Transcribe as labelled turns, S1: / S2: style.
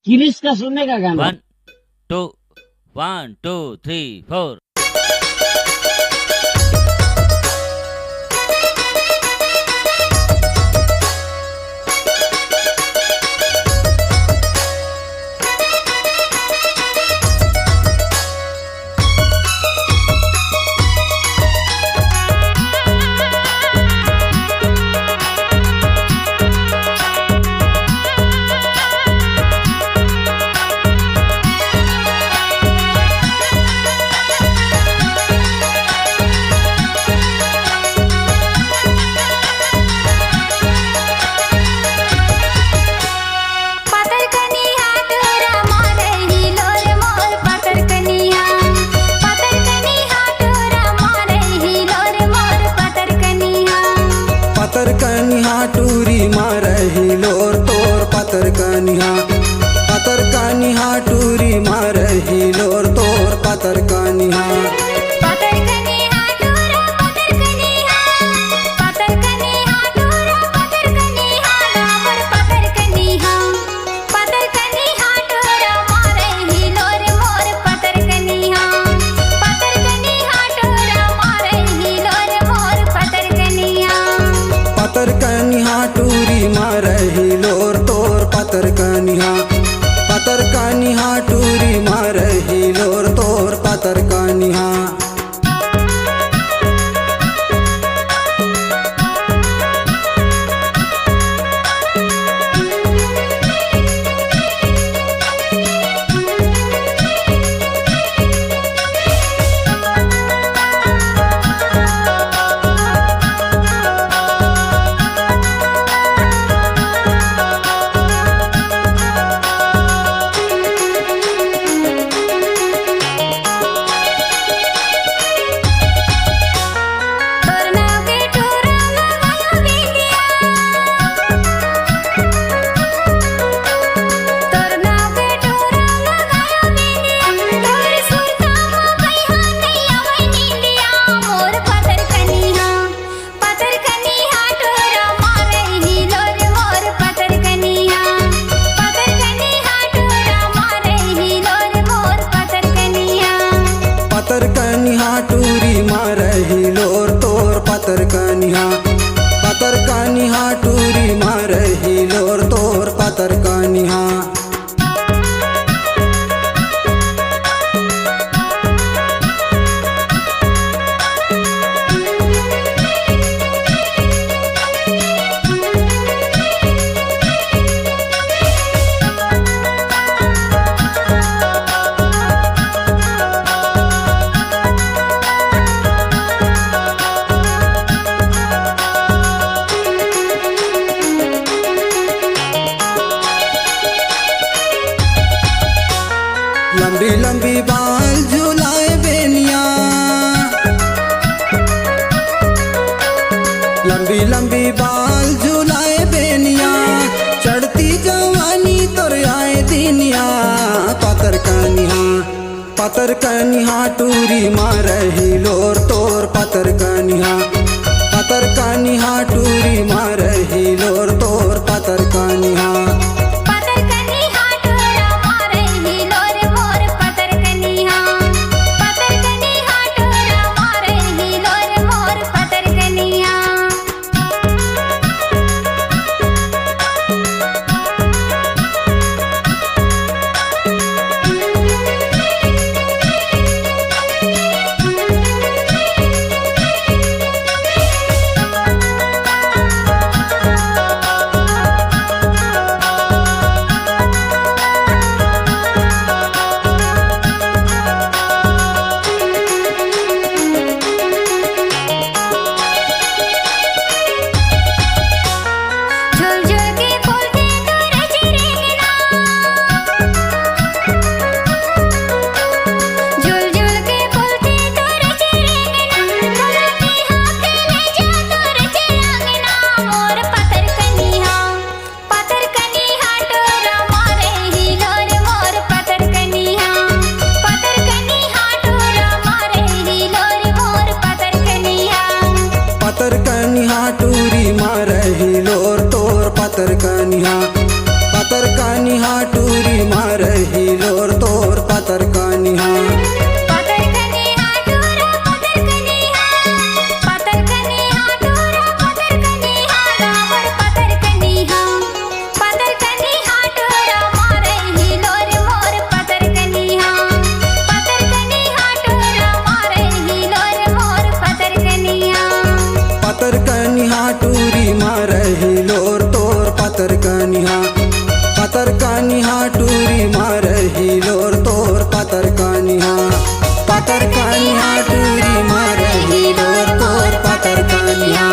S1: क्रिस का सुनने का गाना।
S2: 1 2 1 2 3 4।
S3: पतर कनिहा टूरी मारही लोर तोर पतर कनिहा, पतर कनिहा टूरी मारही लोर तोर पतर कनिहा। पतर कनिहा टूरी मारही लोर तोर पतर कनिहा, पतर कनिहा टूरी मारही लोर तोर पतर कनिहा। पतर कनिहा टूरी मारही लोर तोर पतर कनिहा, पतर कनिहा टूरी मारही लोर तोर पतर कनिहा। लंबी लंबी बाल झुलाए बेनिया, लंबी लंबी बाल झुलाए बेनिया, चढ़ती जवानी तोर आए दिनिया। पतर कनिहा, पतर कनिहा टूरी मारही लोर तोर पतर कनिहा, पतर कनिहा टूरी मारही लोर तोर पतर कनिहा। पातर कानिहा टूरी मारही लोर तोर पातर कानिहा टूरी मारही लोर तोर पातर कानिहा